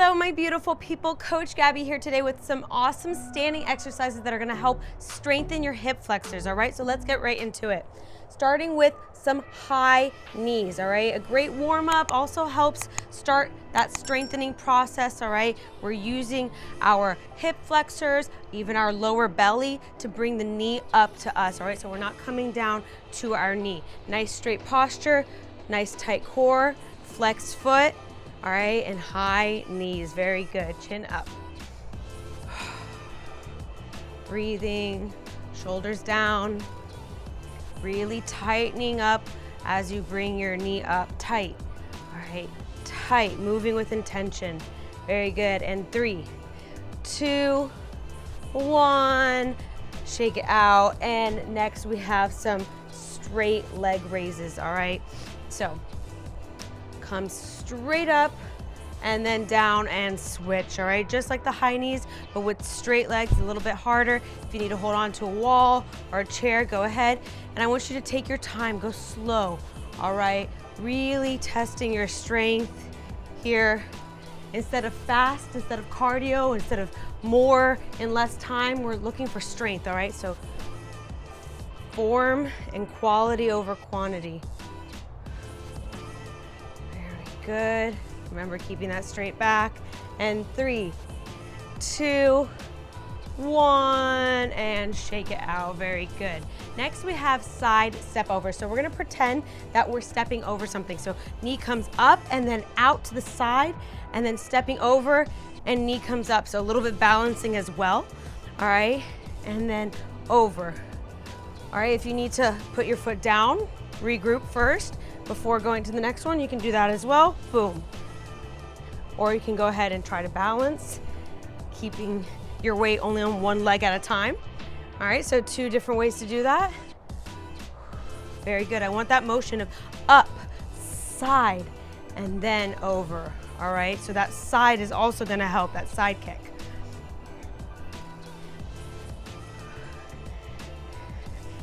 Hello, my beautiful people. Coach Gabby here today with some awesome standing exercises that are gonna help strengthen your hip flexors, all right? So let's get right into it. Starting with some high knees, all right? A great warm up also helps start that strengthening process, all right? We're using our hip flexors, even our lower belly to bring the knee up to us, all right? So we're not coming down to our knee. Nice straight posture, nice tight core, flexed foot, all right, and high knees, very good, chin up. Breathing, shoulders down, really tightening up as you bring your knee up, tight, all right, tight, moving with intention, very good, and 3, 2, 1, shake it out, and next we have some straight leg raises, all right, so come straight up and then down and switch, all right? Just like the high knees, but with straight legs, a little bit harder. If you need to hold on to a wall or a chair, go ahead. And I want you to take your time, go slow, all right? Really testing your strength here. Instead of fast, instead of cardio, instead of more in less time, we're looking for strength, all right? So form and quality over quantity. Good. Remember keeping that straight back. And 3, 2, 1, and shake it out. Very good. Next we have side step over. So we're gonna pretend that we're stepping over something. So knee comes up and then out to the side and then stepping over and knee comes up. So a little bit balancing as well. All right, and then over. All right, if you need to put your foot down, regroup first. Before going to the next one, you can do that as well, boom. Or you can go ahead and try to balance, keeping your weight only on one leg at a time. All right, so 2 different ways to do that. Very good, I want that motion of up, side, and then over, all right? So that side is also gonna help, that side kick.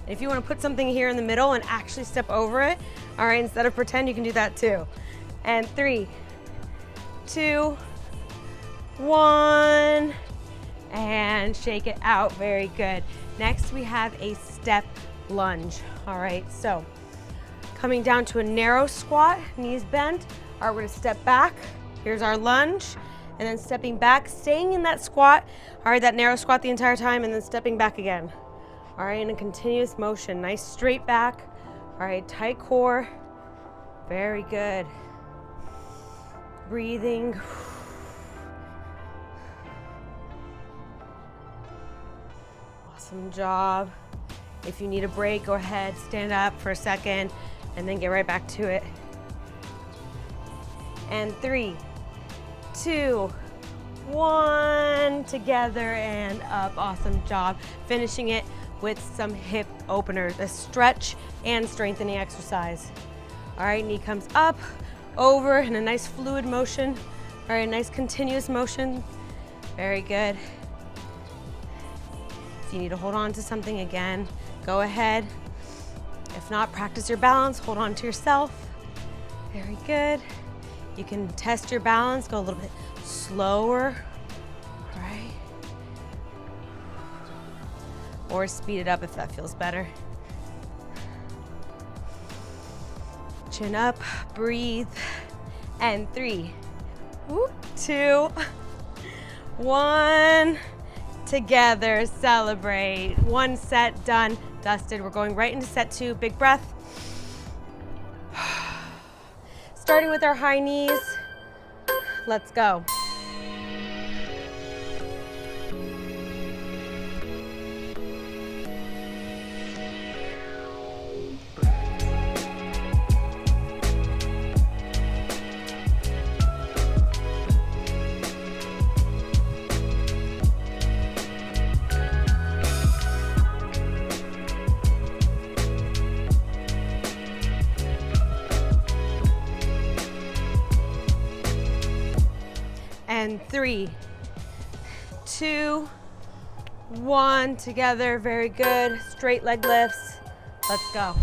If you want to put something here in the middle and actually step over it, all right, instead of pretend, you can do that too. And 3, 2, 1, and shake it out, very good. Next, we have a step lunge, all right? So coming down to a narrow squat, knees bent. All right, we're gonna step back. Here's our lunge, and then stepping back, staying in that squat, all right, that narrow squat the entire time, and then stepping back again. All right, in a continuous motion, nice straight back. All right, tight core, very good. Breathing. Awesome job. If you need a break, go ahead, stand up for a second, and then get right back to it. And 3, 2, 1, together and up, awesome job. Finishing it with some hip openers, a stretch and strengthening exercise. All right, knee comes up, over, in a nice fluid motion. All right, nice continuous motion. Very good. If you need to hold on to something again, go ahead. If not, practice your balance, hold on to yourself. Very good. You can test your balance, go a little bit slower. Or speed it up if that feels better. Chin up, breathe, and 3, 2, 1, together, celebrate. 1 set done, dusted. We're going right into set 2, big breath. Starting with our high knees, let's go. And 3, 2, 1, together, very good. Straight leg lifts, let's go.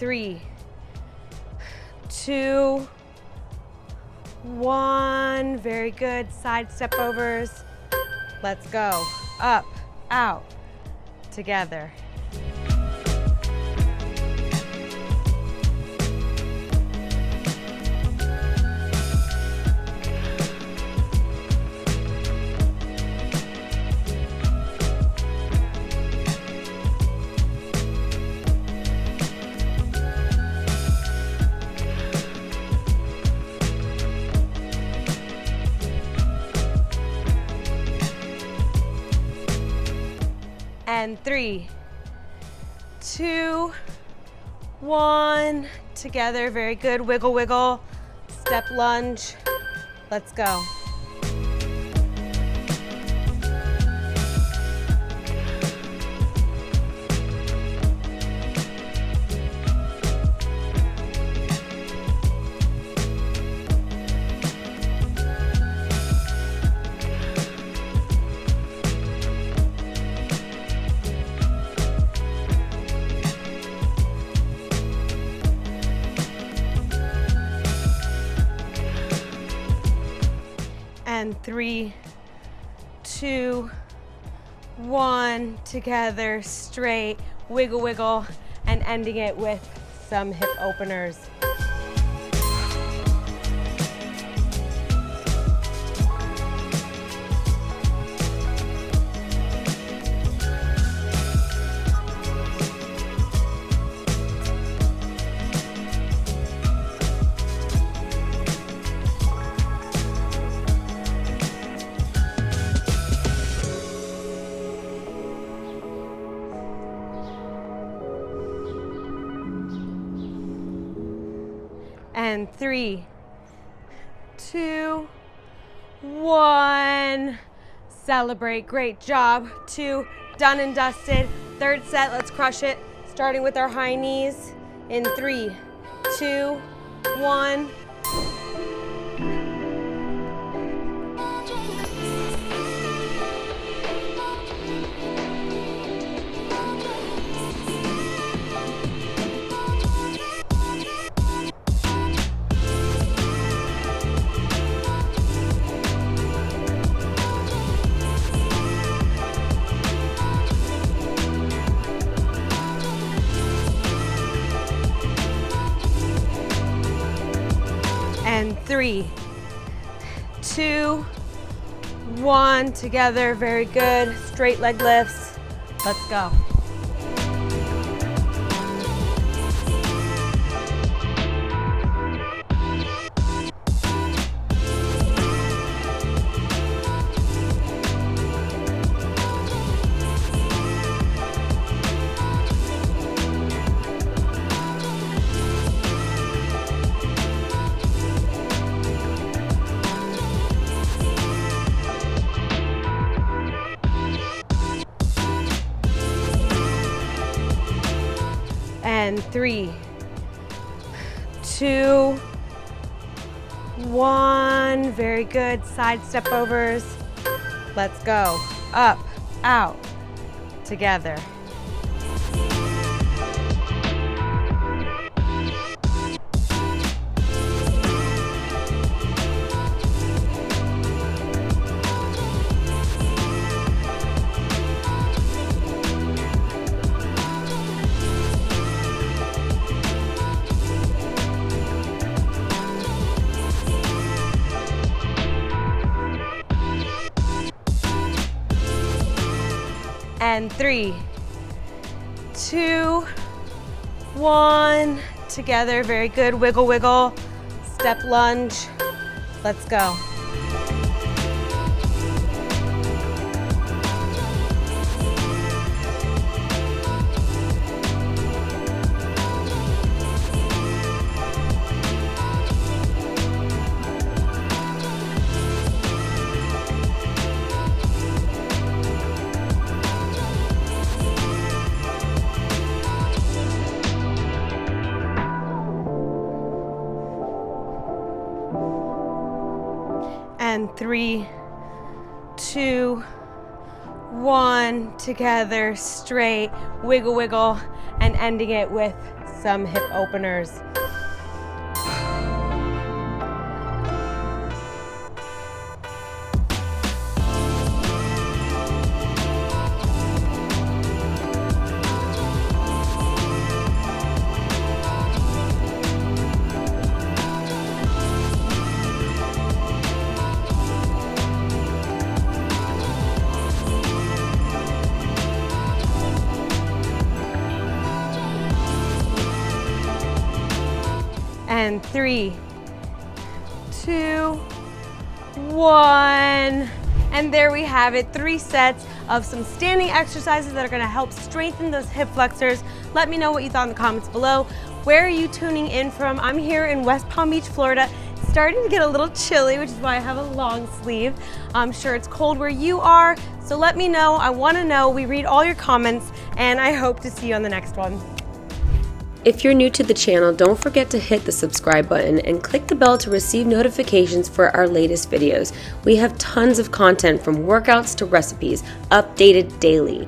3, 2, 1. Very good. Side step overs. Let's go. Up, out, together. And 3, 2, 1. Together, very good. Wiggle, wiggle. Step lunge. Let's go. And 3, 2, 1. Together, straight, wiggle, wiggle, and ending it with some hip openers. And 3, 2, 1. Celebrate. Great job. 2, done and dusted. Third set, let's crush it. Starting with our high knees in 3, 2, 1. And 3, 2, 1. Together, very good. Straight leg lifts. Let's go. And 3, 2, 1. Very good. Side step overs. Let's go. Up, out, together. And 3, 2, 1. Together, very good. Wiggle, wiggle. Step lunge. Let's go. And 3, 2, 1. Together, straight, wiggle, wiggle, and ending it with some hip openers. And 3, 2, 1. And there we have it, 3 sets of some standing exercises that are gonna help strengthen those hip flexors. Let me know what you thought in the comments below. Where are you tuning in from? I'm here in West Palm Beach, Florida. It's starting to get a little chilly, which is why I have a long sleeve. I'm sure it's cold where you are, so let me know. I wanna know. We read all your comments, and I hope to see you on the next one. If you're new to the channel, don't forget to hit the subscribe button and click the bell to receive notifications for our latest videos. We have tons of content from workouts to recipes, updated daily.